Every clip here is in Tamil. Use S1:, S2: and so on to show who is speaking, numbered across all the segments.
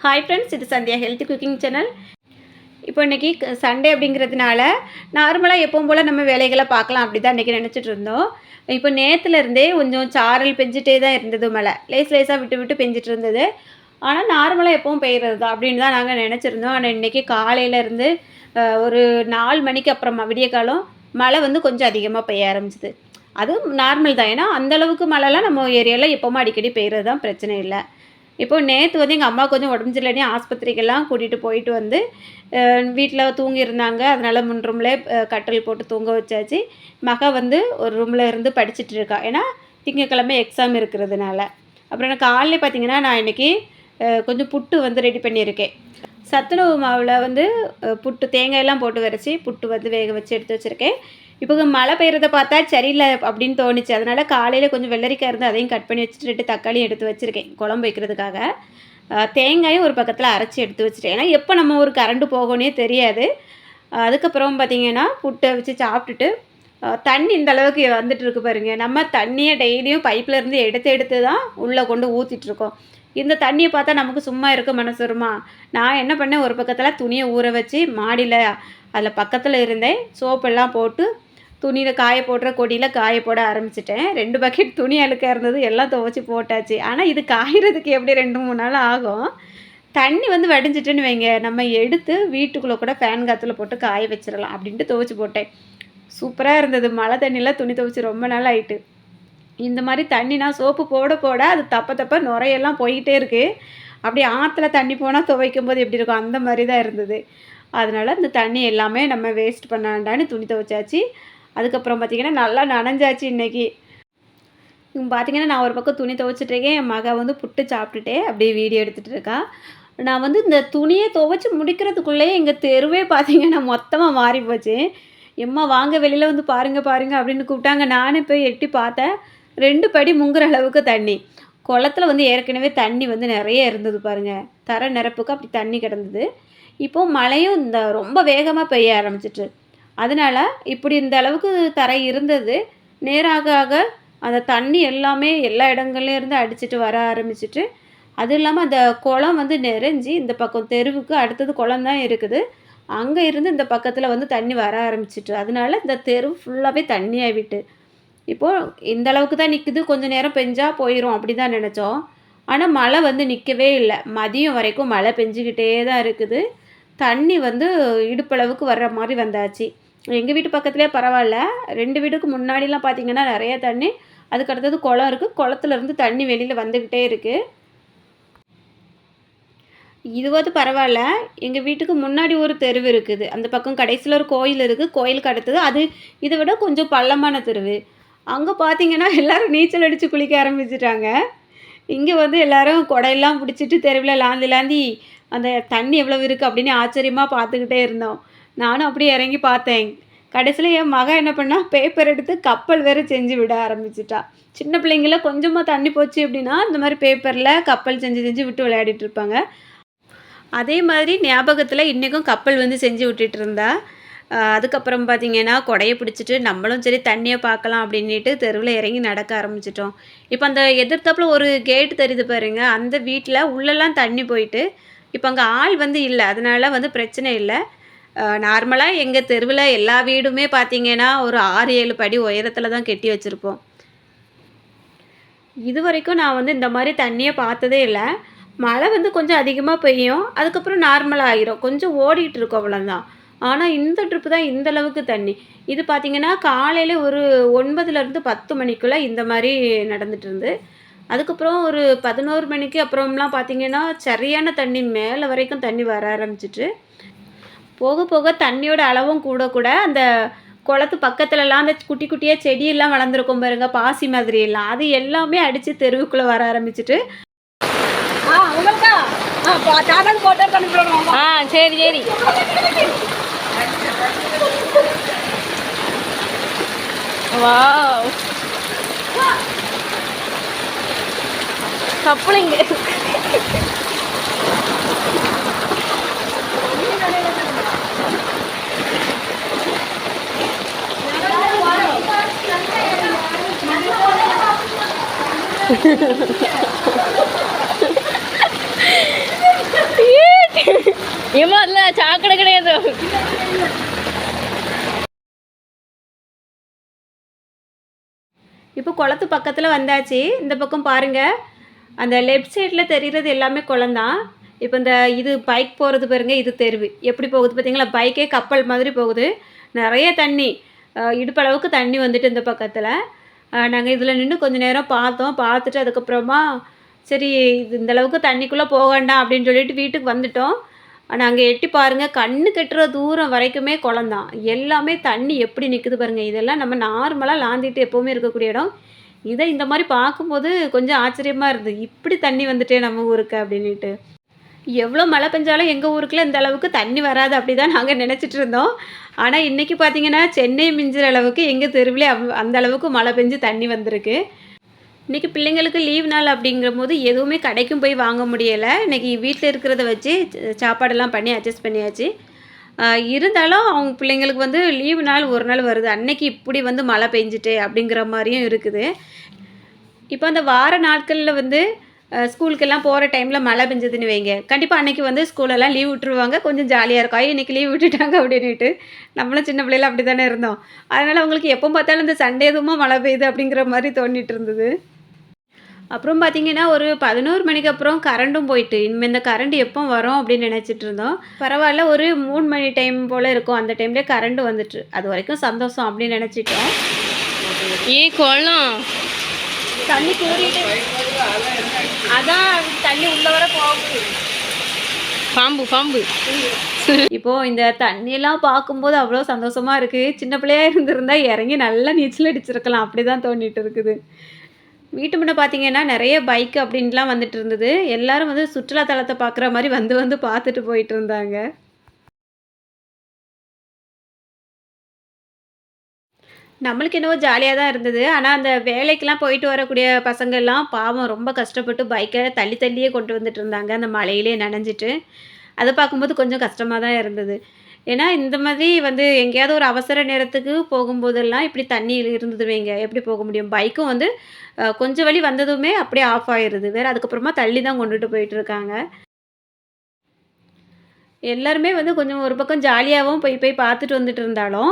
S1: ஹாய் ஃப்ரெண்ட்ஸ், இது சந்தியா ஹெல்த்தி குக்கிங் சேனல். இப்போ இன்றைக்கி சண்டே அப்படிங்கிறதுனால நார்மலாக எப்பவும் போல் நம்ம வேலைகளை பார்க்கலாம் அப்படி தான் இன்றைக்கி நினச்சிட்டு இருந்தோம். இப்போ நேற்றுலேருந்தே கொஞ்சம் சாரல் பெஞ்சிட்டே தான் இருந்தது, மழை லேஸாக விட்டு விட்டு பெஞ்சிட்டு இருந்தது. ஆனால் நார்மலாக எப்பவும் பெய்கிறது தான் அப்படின்னு தான் நாங்கள் நினச்சிருந்தோம். ஆனால் இன்றைக்கி காலையிலேருந்து ஒரு 4 மணிக்கு அப்புறமா விடிய காலம் மழை வந்து கொஞ்சம் அதிகமாக பெய்ய ஆரம்பிச்சிது. அதுவும் நார்மல் தான், ஏன்னா அந்தளவுக்கு மழைலாம் நம்ம ஏரியாவில் எப்போவும் அடிக்கடி பெய்கிறது தான், பிரச்சனை இல்லை. இப்போது நேற்று வந்து எங்கள் அம்மா கொஞ்சம் உடம்பு சரியில்லைனே ஆஸ்பத்திரிக்கெல்லாம் கூட்டிகிட்டு போயிட்டு வந்து வீட்டில் தூங்கியிருந்தாங்க. அதனால் முன் ரூம்லேயே கட்டில் போட்டு தூங்க வச்சாச்சு. மக வந்து ஒரு ரூமில் இருந்து படிச்சுட்டு இருக்கா, ஏன்னா திங்கக்கிழமை எக்ஸாம் இருக்கிறதுனால. அப்புறம் எனக்கு காலையில் பார்த்திங்கன்னா நான் இன்றைக்கி கொஞ்சம் புட்டு வந்து ரெடி பண்ணியிருக்கேன். சத்துணவு மாவில் வந்து புட்டு தேங்காயெல்லாம் போட்டு வரைச்சி புட்டு வந்து வேக வச்சு எடுத்து வச்சுருக்கேன். இப்போ மழை பெய்கிறத பார்த்தா சரியில்லை அப்படின்னு தோணுச்சு. அதனால் காலையில் கொஞ்சம் வெள்ளரிக்காய் இருந்து அதையும் கட் பண்ணி வச்சுட்டு 2 தக்காளியும் எடுத்து வச்சுருக்கேன் குழம்பு வைக்கிறதுக்காக. தேங்காயும் ஒரு பக்கத்தில் அரைச்சி எடுத்து வச்சுட்டேன், ஏன்னா எப்போ நம்ம ஒரு கரண்டு போகணுன்னே தெரியாது. அதுக்கப்புறம் பார்த்திங்கன்னா புட்டை வச்சு சாப்பிட்டுட்டு தண்ணி இந்த அளவுக்கு வந்துட்டு இருக்கு பாருங்கள். நம்ம தண்ணியை டெய்லியும் பைப்பில் இருந்து எடுத்து தான் உள்ளே கொண்டு ஊற்றிட்டுருக்கோம். இந்த தண்ணியை பார்த்தா நமக்கு சும்மா இருக்க மனசு வருமா? நான் என்ன பண்ணேன், ஒரு பக்கத்தில் துணியை ஊற வச்சு மாடியில் அதில் பக்கத்தில் இருந்தேன் சோப்பெல்லாம் போட்டு துணியில் காய போடுற கொடியில் காய போட ஆரம்பிச்சிட்டேன். 2 பக்கெட் துணி அழுக்காக இருந்தது, எல்லாம் துவைச்சி போட்டாச்சு. ஆனால் இது காய்கிறதுக்கு எப்படி 2-3 நாள் ஆகும். தண்ணி வந்து வடிஞ்சிட்டுன்னு வைங்க, நம்ம எடுத்து வீட்டுக்குள்ளே கூட ஃபேன் காற்றுல போட்டு காய வச்சிடலாம் அப்படின்ட்டு துவைச்சி போட்டேன். சூப்பராக இருந்தது. மழை தண்ணியில் துணி துவைச்சி ரொம்ப நாள் ஆகிட்டு. இந்த மாதிரி தண்ணி நான் சோப்பு போட அது தப்ப நுரையெல்லாம் போய்கிட்டே இருக்குது. அப்படி ஆற்றுல தண்ணி போனால் துவைக்கும் போது எப்படி இருக்கும், அந்த மாதிரி தான் இருந்தது. அதனால் இந்த தண்ணி எல்லாமே நம்ம வேஸ்ட் பண்ண வேண்டான்னு துணி துவைச்சாச்சு. அதுக்கப்புறம் பார்த்திங்கன்னா நல்லா நனைஞ்சாச்சு. இன்றைக்கி பார்த்திங்கன்னா நான் ஒரு பக்கம் துணி துவைச்சிட்ருக்கேன், என் மக வந்து புட்டு சாப்பிட்டுட்டே அப்படியே வீடியோ எடுத்துகிட்டு இருக்கா. நான் வந்து இந்த துணியை துவைச்சி முடிக்கிறதுக்குள்ளேயே எங்கள் தெருவே பார்த்திங்கன்னா மொத்தமாக மாறி போச்சு. எம்மா வாங்க வெளியில் வந்து பாருங்கள் அப்படின்னு கூப்பிட்டாங்க. நானும் போய் எட்டி பார்த்தேன், 2 படி முங்குற அளவுக்கு தண்ணி. குளத்துல வந்து ஏற்கனவே தண்ணி வந்து நிறைய இருந்தது பாருங்கள், தர நிரப்புக்கு அப்படி தண்ணி கிடந்தது. இப்போது மழையும் இந்த ரொம்ப வேகமாக பெய்ய ஆரம்பிச்சிட்டு, அதனால் இப்படி இந்த அளவுக்கு தரை இருந்தது. நேராக ஆக அந்த தண்ணி எல்லாமே எல்லா இடங்கள்லேயும் இருந்து அடிச்சிட்டு வர ஆரம்பிச்சிட்டு, அதுவும் இல்லாமல் அந்த குளம் வந்து நிறைஞ்சி இந்த பக்கம் தெருவுக்கு அடுத்தது குளம் தான் இருக்குது, அங்கே இருந்து இந்த பக்கத்தில் வந்து தண்ணி வர ஆரம்பிச்சிட்டு, அதனால இந்த தெரு ஃபுல்லாகவே தண்ணி ஆகிவிட்டு. இப்போது இந்த அளவுக்கு தான் நிற்குது, கொஞ்சம் நேரம் பெஞ்சா போயிடும் அப்படி தான் நினச்சோம். ஆனால் மழை வந்து நிற்கவே இல்லை. மதியம் வரைக்கும் மழை பெஞ்சிக்கிட்டே தான் இருக்குது. தண்ணி வந்து இடுப்பளவுக்கு வர்ற மாதிரி வந்தாச்சு. எங்கள் வீட்டு பக்கத்துலேயே பரவாயில்ல, 2 வீட்டுக்கு முன்னாடிலாம் பார்த்திங்கன்னா நிறைய தண்ணி. அதுக்கு அடுத்தது குளம் இருக்குது, குளத்துலேருந்து தண்ணி வெளியில் வந்துக்கிட்டே இருக்குது. இதுவாது பரவாயில்ல. எங்கள் வீட்டுக்கு முன்னாடி ஒரு தெருவு இருக்குது, அந்த பக்கம் கடைசியில் ஒரு கோயில் இருக்குது, கோயிலுக்கு அடுத்தது அது இதை விட கொஞ்சம் பள்ளமான தெருவு. அங்கே பார்த்திங்கன்னா எல்லோரும் நீச்சல் அடித்து குளிக்க ஆரம்பிச்சிட்டாங்க. இங்கே வந்து எல்லோரும் குடையெல்லாம் பிடிச்சிட்டு தெருவில் லாந்தி அந்த தண்ணி எவ்வளவு இருக்குது அப்படின்னு ஆச்சரியமாக பார்த்துக்கிட்டே இருந்தோம். நானும் அப்படியே இறங்கி பார்த்தேன். கடைசியில் என் மகன் என்ன பண்ணா, பேப்பர் எடுத்து கப்பல் வேறு செஞ்சு விட ஆரம்பிச்சிட்டா. சின்ன பிள்ளைங்கள கொஞ்சமாக தண்ணி போச்சு அப்படின்னா இந்த மாதிரி பேப்பரில் கப்பல் செஞ்சு விட்டு விளையாடிட்டு இருப்பாங்க. அதே மாதிரி ஞாபகத்தில் இன்றைக்கும் கப்பல் வந்து செஞ்சு விட்டுட்டு இருந்தா. அதுக்கப்புறம் பார்த்திங்கன்னா கொடையை பிடிச்சிட்டு நம்மளும் சரி தண்ணியை பார்க்கலாம் அப்படின்ட்டு தெருவில் இறங்கி நடக்க ஆரம்பிச்சிட்டோம். இப்போ அந்த எதிர்த்தாப்பில் ஒரு கேட்டு தெரியுது பாருங்க, அந்த வீட்டில் உள்ளெல்லாம் தண்ணி போயிட்டு இப்போ அங்கே ஆள் வந்து இல்லை, அதனால வந்து பிரச்சனை இல்லை. நார்மலாக எங்கள் தெருவில் எல்லா வீடுமே பார்த்திங்கன்னா ஒரு 6-7 படி உயரத்தில் தான் கட்டி வச்சுருப்போம். இது வரைக்கும் நான் வந்து இந்த மாதிரி தண்ணியை பார்த்ததே இல்லை. மழை வந்து கொஞ்சம் அதிகமாக பெய்யும், அதுக்கப்புறம் நார்மலாக ஆகிரும், கொஞ்சம் ஓடிட்டு இருக்கும் அவ்வளோதான். ஆனால் இந்த ட்ரிப்பு தான் இந்த அளவுக்கு தண்ணி. இது பார்த்திங்கன்னா காலையில் ஒரு 9லேருந்து 10 மணிக்குள்ளே இந்த மாதிரி நடந்துட்டு இருந்து, அதுக்கப்புறம் ஒரு 11 மணிக்கு அப்புறம்லாம் பார்த்திங்கன்னா சரியான தண்ணி மேலே வரைக்கும் தண்ணி வர ஆரம்பிச்சிட்டு, போக போக தண்ணியோட அளவும் கூட அந்த குளத்து பக்கத்துலலாம் அந்த குட்டி குட்டியாக செடியெல்லாம் வளர்ந்துருக்கும் பாருங்க, பாசி மாதிரியெல்லாம், அது எல்லாமே அடித்து தெருவுக்குள்ளே வர ஆரம்பிச்சிட்டு. சரி வாவ், கப்பலிங்க.
S2: ஏமா அதுல சாக்கடை கிடையாது.
S1: இப்போ குளத்து பக்கத்தில் வந்தாச்சு. இந்த பக்கம் பாருங்கள், அந்த லெஃப்ட் சைடில் தெரிகிறது எல்லாமே குளம் தான். இப்போ இந்த இது பைக் போகிறது பாருங்க, இது தெருவு எப்படி போகுது பார்த்தீங்களா? பைக்கே கப்பல் மாதிரி போகுது. நிறைய தண்ணி, இடுப்பளவுக்கு தண்ணி வந்துட்டு இந்த பக்கத்தில். நாங்கள் இதில் நின்று கொஞ்சம் நேரம் பார்த்தோம். பார்த்துட்டு அதுக்கப்புறமா சரி இது இந்தளவுக்கு தண்ணிக்குள்ளே போக வேண்டாம் அப்படின்னு சொல்லிட்டு வீட்டுக்கு வந்துட்டோம். நாங்கள் எட்டி பாருங்கள், கண்ணு கெட்டுற தூரம் வரைக்குமே குளம் தான். எல்லாமே தண்ணி எப்படி நிற்குது பாருங்கள். இதெல்லாம் நம்ம நார்மலாக லாந்திட்டு எப்போவுமே இருக்கக்கூடிய இடம். இதை இந்த மாதிரி பார்க்கும்போது கொஞ்சம் ஆச்சரியமாக இருந்தது. இப்படி தண்ணி வந்துட்டே நம்ம ஊருக்கு அப்படின்ட்டு. எவ்வளோ மழை பெஞ்சாலும் எங்கள் ஊருக்குள்ள இந்த அளவுக்கு தண்ணி வராது அப்படி தான் நாங்கள் நினச்சிட்டு இருந்தோம். ஆனால் இன்றைக்கி பார்த்திங்கன்னா சென்னை மிஞ்சுற அளவுக்கு எங்கள் தெருவிலே அந்த அளவுக்கு மழை பெஞ்சு தண்ணி வந்திருக்கு. இன்றைக்கி பிள்ளைங்களுக்கு லீவ் நாள் அப்படிங்கிற போது எதுவுமே கடைக்கும் போய் வாங்க முடியலை. இன்றைக்கி வீட்டில் இருக்கிறத வச்சு சாப்பாடெல்லாம் பண்ணி அட்ஜஸ்ட் பண்ணியாச்சு. இருந்தாலும் அவங்க பிள்ளைங்களுக்கு வந்து லீவு நாள் ஒரு நாள் வருது, அன்னைக்கு இப்படி வந்து மழை பெஞ்சிட்டு அப்படிங்கிற மாதிரியும் இருக்குது. இப்போ அந்த வார நாட்களில் வந்து ஸ்கூலுக்கெல்லாம் போகிற டைமில் மழை பெஞ்சதுன்னு வைங்க, கண்டிப்பாக அன்றைக்கி வந்து ஸ்கூலெல்லாம் லீவ் விட்டுருவாங்க. கொஞ்சம் ஜாலியாக இருக்கும், இன்றைக்கி லீவ் விட்டுட்டாங்க அப்படின்ட்டு. நம்மளும் சின்ன பிள்ளைல அப்படி தானே இருந்தோம். அதனால் அவங்களுக்கு எப்போ பார்த்தாலும் இந்த சண்டே எதுவுமா மழை பெய்யுது அப்படிங்கிற மாதிரி தோண்டிகிட்டு இருந்தது. அப்புறம் பார்த்திங்கன்னா ஒரு 11 மணிக்கு அப்புறம் கரண்ட்டும் போயிட்டு, இனிமேல் இந்த கரண்ட் எப்போ வரும் அப்படின்னு நினச்சிட்டு இருந்தோம். பரவாயில்ல, ஒரு 3 மணி டைம் போல் இருக்கும், அந்த டைம்லேயே கரண்ட் வந்துட்டு, அது வரைக்கும் சந்தோஷம் அப்படின்னு நினச்சிட்டோம்.
S2: குளம்
S1: தண்ணி கூடிட்டு அதான் தண்ணி உள்ள வர போகுது.
S2: பாம்பு பாம்பு.
S1: இப்போது இந்த தண்ணியெல்லாம் பார்க்கும்போது அவ்வளோ சந்தோஷமாக இருக்குது. சின்ன பிள்ளையாக இருந்திருந்தா இறங்கி நல்லா நீச்சல் அடிச்சிருக்கலாம், அப்படி தான் தோண்டிட்டு இருக்குது. வீட்டு முன்னே பார்த்தீங்கன்னா நிறைய பைக்கு அப்படின்லாம் வந்துட்டு இருந்தது. எல்லோரும் வந்து சுற்றுலாத்தலத்தை பார்க்குற மாதிரி வந்து வந்து பார்த்துட்டு போயிட்டு இருந்தாங்க. நம்மளுக்கு என்னவோ ஜாலியாக தான் இருந்தது. ஆனால் அந்த வேலைக்கெலாம் போயிட்டு வரக்கூடிய பசங்கள்லாம் பாவம் ரொம்ப கஷ்டப்பட்டு பைக்கை தள்ளி தள்ளியே கொண்டு வந்துட்டு இருந்தாங்க, அந்த மழையிலே நனைஞ்சிட்டு. அதை பார்க்கும்போது கொஞ்சம் கஷ்டமாக தான் இருந்தது. ஏன்னா இந்த மாதிரி வந்து எங்கேயாவது ஒரு அவசர நேரத்துக்கு போகும்போதெல்லாம் இப்படி தண்ணி இருந்தது வைங்க, எப்படி போக முடியும்? பைக்கும் வந்து கொஞ்சம் வழி வந்ததுமே அப்படியே ஆஃப் ஆயிடுது. வேறு அதுக்கப்புறமா தள்ளி தான் கொண்டுட்டு போயிட்டுருக்காங்க. எல்லாருமே வந்து கொஞ்சம் ஒரு பக்கம் ஜாலியாகவும் போய் போய் பார்த்துட்டு வந்துட்டு இருந்தாலும்,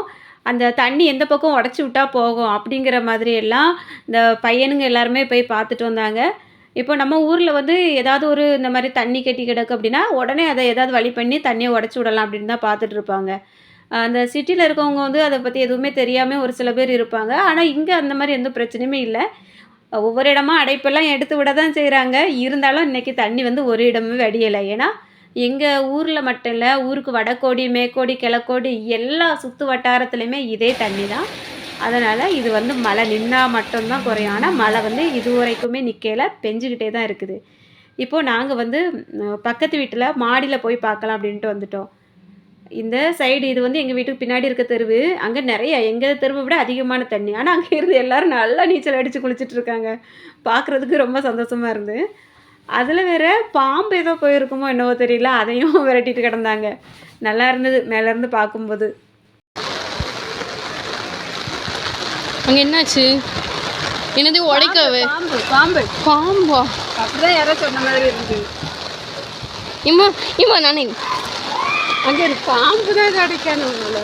S1: அந்த தண்ணி எந்த பக்கம் உடச்சி விட்டா போகும் அப்படிங்கிற மாதிரி எல்லாம் இந்த பையனுங்க எல்லாருமே போய் பார்த்துட்டு வந்தாங்க. இப்போ நம்ம ஊரில் வந்து ஏதாவது ஒரு இந்த மாதிரி தண்ணி கட்டி கிடக்கு அப்படின்னா உடனே அதை ஏதாவது வழி பண்ணி தண்ணியை உடச்சி விடலாம் அப்படின்னு தான் பார்த்துட்டு இருப்பாங்க. அந்த சிட்டியில் இருக்கவங்க வந்து அதை பற்றி எதுவுமே தெரியாமல் ஒரு சில பேர் இருப்பாங்க. ஆனால் இங்கே அந்த மாதிரி எந்த பிரச்சனையுமே இல்லை. ஒவ்வொரு இடமா அடைப்பெல்லாம் எடுத்து விட தான் செய்கிறாங்க. இருந்தாலும் இன்றைக்கி தண்ணி வந்து ஒரு இடமும் வடியலை. ஏன்னா எங்கள் ஊரில் மட்டும் இல்லை, ஊருக்கு வடக்கோடி மேற்கோடி கிழக்கோடி எல்லா சுற்று வட்டாரத்துலேயுமே இதே தண்ணி தான். அதனால் இது வந்து மழை நின்னா மட்டும்தான் குறையும். ஆனால் மழை வந்து இது வரைக்குமே நிற்கலை, பெஞ்சிக்கிட்டே தான் இருக்குது. இப்போது நாங்கள் வந்து பக்கத்து வீட்டில் மாடியில் போய் பார்க்கலாம் அப்படின்ட்டு வந்துட்டோம். இந்த சைடு இது வந்து எங்கள் வீட்டுக்கு பின்னாடி இருக்க தெருவு. அங்கே நிறைய எங்கள் தெருவை விட அதிகமான தண்ணி. ஆனால் அங்கே இருந்து எல்லோரும் நல்லா நீச்சல் அடித்து குளிச்சுட்ருக்காங்க. பார்க்குறதுக்கு ரொம்ப சந்தோஷமாக இருந்து. அதில் வேறு பாம்பு ஏதோ போயிருக்குமோ என்னவோ தெரியல, அதையும் விரட்டிட்டு கிடந்தாங்க. நல்லா இருந்தது மேலேருந்து பார்க்கும்போது.
S2: அங்கே என்னாச்சு? என்னது உடைக்கவே?
S1: பாம்பு பாம்பு
S2: பாம்பா?
S1: அப்படிதான் யாரோ சொன்ன மாதிரி இருந்தது.
S2: இம்மா இம்மா நானே
S1: அங்கே ஒரு பாம்பு தான் கிடைக்கானு உங்களை.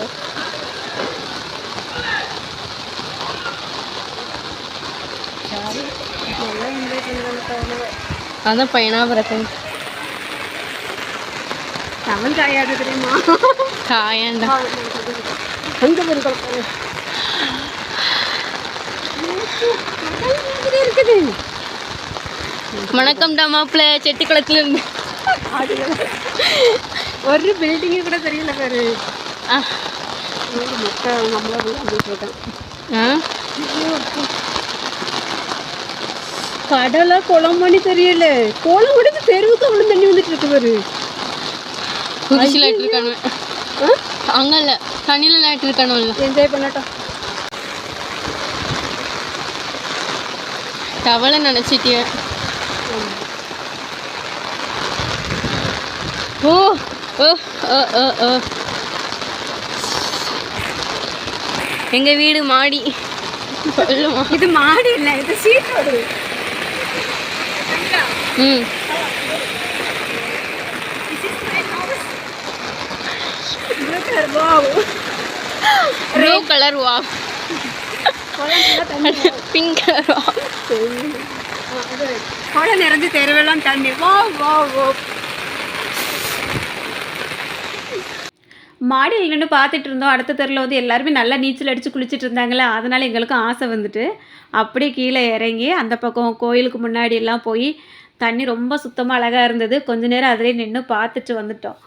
S2: அதான் பையனா பிறகு
S1: தமிழ் காயாடு தெரியுமா?
S2: காயாண்டா
S1: அங்கே இருக்குது.
S2: வணக்கம்டா மாப்பிள்ள, செட்டி குளத்துல இருந்து.
S1: ஒரு பில்டிங்கு கூட தெரியல பேரு. மக்கள் நம்மள வந்துட்டு இருக்கேன். கடலை குளம் பண்ணி தெரியல, குளம் முடிஞ்சு தெருவுக்கு அவ்வளோ தண்ணி வந்துட்டு இருக்கு பாரு.
S2: குதிச்சு லாட்டு இருக்கானு அங்க இல்ல, தண்ணியில லாட்டு இருக்கானு.
S1: என்ஜாய் பண்ணட்டும்.
S2: தவளை நினைச்சிட்டிய. ஓ ஓ ஓ ஓ ஓ எங்க வீடு மாடி.
S1: இது மாடி இல்லை, இது seat road. Colour wow.
S2: Blue colour வா, பிங்க் கலர் வா.
S1: குடம் நிறைஞ்சு தெருவெல்லாம் தண்ணி. வா வா வா. மாடியில் நின்று பார்த்துட்டு இருந்தோம். அடுத்த தெருவில் வந்து எல்லாருமே நல்லா நீச்சல் அடித்து குளிச்சுட்டு இருந்தாங்களே, அதனால் எங்களுக்கும் ஆசை வந்துட்டு அப்படியே கீழே இறங்கி அந்த பக்கம் கோயிலுக்கு முன்னாடி எல்லாம் போய் தண்ணி ரொம்ப சுத்தமாக அழகாக இருந்தது. கொஞ்ச நேரம் அதிலே நின்று பார்த்துட்டு வந்துட்டோம்.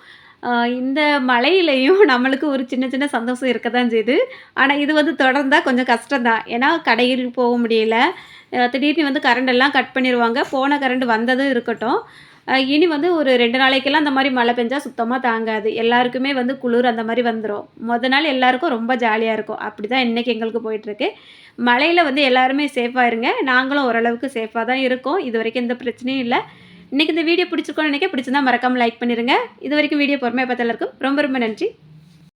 S1: இந்த மழையிலையும் நம்மளுக்கு ஒரு சின்ன சின்ன சந்தோஷம் இருக்க தான் செய்யுது. ஆனால் இது வந்து தொடர்ந்தா கொஞ்சம் கஷ்டம் தான். ஏன்னா கடைகளுக்கு போக முடியல. திடீர்னு வந்து கரண்ட் எல்லாம் கட் பண்ணிருவாங்க. போன கரண்ட் வந்ததும் இருக்கட்டும். இனி வந்து ஒரு 2 நாளைக்கெல்லாம் அந்த மாரி மழை பெஞ்சா சுத்தமா தாங்காது. எல்லாருக்குமே வந்து குளிர் அந்த மாரி வந்துரும். நாள் எல்லாருக்கும் ரொம்ப ஜாலியா இருக்கும். அப்படிதான் இன்னைக்கு எங்களுக்கு போயிட்டுருக்கு. மழையில வந்து எல்லாருமே சேஃபா இருங்க. நாங்களும் ஓரளவுக்கு சேஃபா தான் இருக்கோம். இதுவரைக்கும் எந்த பிரச்சனையும் இல்ல. இன்னைக்கு இந்த வீடியோ பிடிச்சிருக்கும்னு நினைக்கிறேன். பிடிச்சிருந்தா மறக்காம லைக் பண்ணிருங்க. இதுவரைக்கும் வீடியோ பொறுமையா பார்த்த எல்லாருக்கும் ரொம்ப ரொம்ப நன்றி.